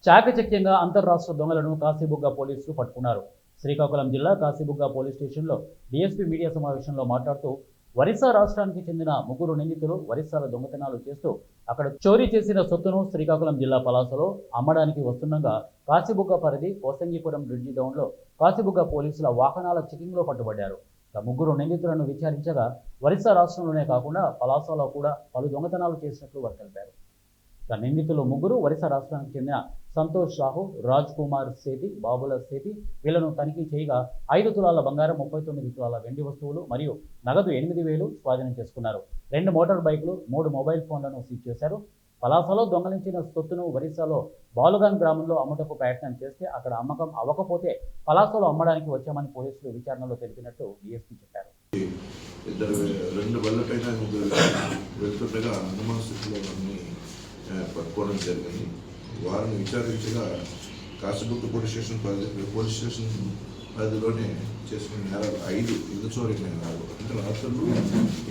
చాకచక్యంగా అంతర్రాష్ట్ర దొంగలను కాశీబుగ్గ పోలీసులు పట్టుకున్నారు. శ్రీకాకుళం జిల్లా కాశీబుగ్గ పోలీస్ స్టేషన్లో డీఎస్పీ మీడియా సమావేశంలో మాట్లాడుతూ ఒరిస్సా రాష్ట్రానికి చెందిన ముగ్గురు నిందితులు ఒరిస్సాలో దొంగతనాలు చేస్తూ అక్కడ చోరీ చేసిన సొత్తును శ్రీకాకుళం జిల్లా పలాసలో అమ్మడానికి వస్తుండగా కాశీబుగ్గ పరిధి కోసంగిపురం బ్రిడ్జి డౌన్లో కాశీబుగ్గ పోలీసుల వాహనాల చెకింగ్లో పట్టుబడ్డారు. ముగ్గురు నిందితులను విచారించగా ఒరిస్సా రాష్ట్రంలోనే కాకుండా పలాసలో కూడా పలు దొంగతనాలు చేసినట్లు వారు తెలిపారు. నిందితులు ముగ్గురు ఒరిస్సా రాష్ట్రానికి చెందిన సంతోష్ సాహు, రాజ్ కుమార్ సేతి, బాబుల సేతి. వీళ్లను తనిఖీ చేయగా 5 తులాల బంగారం, 39 తులాల వెండి వస్తువులు మరియు నగదు 8,000 స్వాధీనం చేసుకున్నారు. 2 మోటార్ బైకులు, 3 మొబైల్ ఫోన్లను సీజ్ చేశారు. పలాసలో దొంగలించిన సొత్తును ఒరిస్సాలో బాలుగాన్ గ్రామంలో అమ్ముటకు ప్రయత్నం చేస్తే అక్కడ అమ్మకం అవ్వకపోతే పలాసలో అమ్మడానికి వచ్చామని పోలీసులు విచారణలో తెలిపినట్టు డీఎస్పీ చెప్పారు. రెండు బళ్ళపైన వెళ్తుండగా అనుమాన స్థితిలో పట్టుకోవడం జరిగింది. వారిని విచారించగా కాశీబుగ్గ పోలీస్ స్టేషన్ పరిధిలోనే చేసుకున్న నేరాలు 5 ఇల్లు చోరీ నేరాలు. అంటే రాత్రులు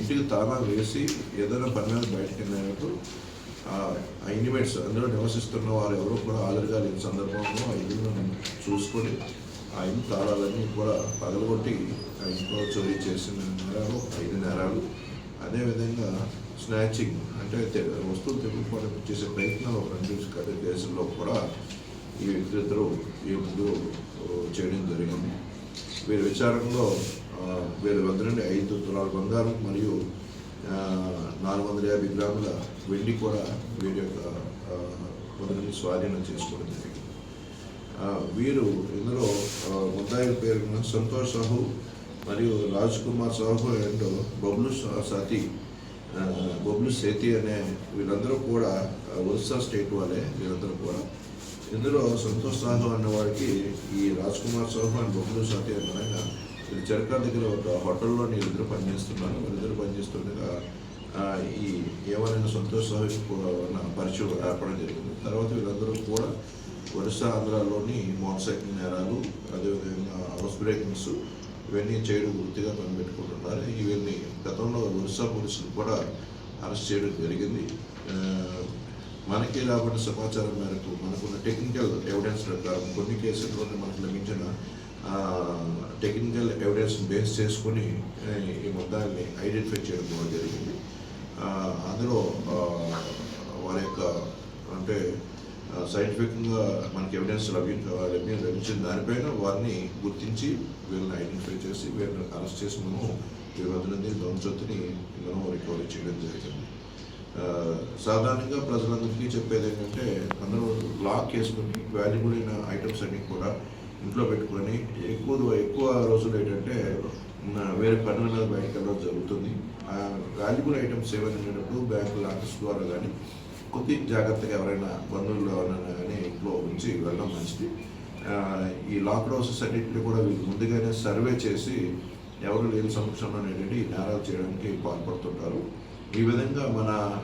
ఇంటికి తాళా వేసి ఏదైనా పని మీద బయటకు వెళ్ళినప్పుడు ఆ ఇండిమేట్స్ అందులో నివసిస్తున్న వారు ఎవరు కూడా హాజరుగా లేని సందర్భంలో ఆ ఇల్లును చూసుకొని ఆ ఇల్లు తాళాలన్నీ కూడా పగలగొట్టి ఆ ఇంట్లో చోరీ చేసిన నేరాలు 5 నేరాలు. అదేవిధంగా స్నాచింగ్ అంటే వస్తువులు తెప్పుకోవడం చేసే ప్రయత్నాలు 2 కేసుల్లో కూడా ఈ వ్యక్తులిద్దరూ ఈ ముందు చేయడం జరిగింది. వీరి విచారణలో వీరి వద్ద నుండి 5 తులాల బంగారం మరియు 450 గ్రాముల వెండి కూడా వీరి యొక్క వద్ద నుండి స్వాధీనం చేసుకోవడం జరిగింది. వీరు ఇందులో ముద్దాయిల పేరు సంతోష్ సాహు మరియు రాజ్ కుమార్ సాహు అండ్ బబ్లు సేతి అనే వీళ్ళందరూ కూడా ఒరిస్సా స్టేట్ వాళ్ళే. వీళ్ళందరూ కూడా ఇందులో సంతోష్ సాహు అనే వాడికి ఈ రాజ్ కుమార్ సాహు అండ్ బబ్లు సేతి అనే ఆయన వీళ్ళు చరకా దగ్గర ఒక హోటల్లో వీళ్ళిద్దరూ పనిచేస్తున్నారు. వీళ్ళిద్దరూ పనిచేస్తుండగా ఈ ఏమైనా సంతోష్ సాహుకి కూడా పరిచయం ఏర్పడడం జరిగింది. తర్వాత వీళ్ళందరూ కూడా ఒరిస్సా ఆంధ్రాలోని మోటార్ సైకిల్ నేరాలు, అదేవిధంగా హౌస్ బ్రేకింగ్స్ ఇవన్నీ చేయడం వృత్తిగా కనిపెట్టుకుంటున్నారు. ఇవన్నీ గతంలో ఒరిస్సా పోలీసులు కూడా అరెస్ట్ చేయడం జరిగింది. మనకి రాబడిన సమాచారం మేరకు మనకున్న టెక్నికల్ ఎవిడెన్స్ ప్రకారం కొన్ని కేసుల్లోనే మనకు లభించిన టెక్నికల్ ఎవిడెన్స్ బేస్ చేసుకొని ఈ మొత్తాన్ని ఐడెంటిఫై చేయడం కూడా జరిగింది. అందులో వారి యొక్క అంటే సైంటిఫిక్గా మనకి ఎవిడెన్స్ లభించిన దానిపైన వారిని గుర్తించి వీళ్ళని ఐడెంటిఫై చేసి వీళ్ళని అరెస్ట్ చేసి మనము వీరి వద్ద నుండి దొంగచొత్తుని మనం రికవరీ చేయడం జరిగింది. సాధారణంగా ప్రజలందరికీ చెప్పేది ఏంటంటే అందరూ లాక్ చేసుకుని వాల్యుబుల్ అయిన ఐటమ్స్ అన్నీ కూడా ఇంట్లో పెట్టుకొని ఎక్కువ రోజులు ఏంటంటే వేరే పనుల మీద బయటకు వెళ్ళడం జరుగుతుంది. ఆ వాల్యుబుల్ ఐటమ్స్ ఏమైనా ఉన్నప్పుడు బ్యాంకు లాకర్స్ ద్వారా కానీ కొద్ది జాగ్రత్తగా ఎవరైనా బంధువులు ఎవరైనా కానీ ఇంట్లో ఉంచి వెళ్ళడం మంచిది. ఈ లాక్ హౌసెస్ అన్నింటినీ కూడా వీళ్ళు ముందుగానే సర్వే చేసి ఎవరు లేని సమక్షంలో ఏంటంటే ఈ నేరాలు చేయడానికి పాల్పడుతుంటారు. ఈ విధంగా మన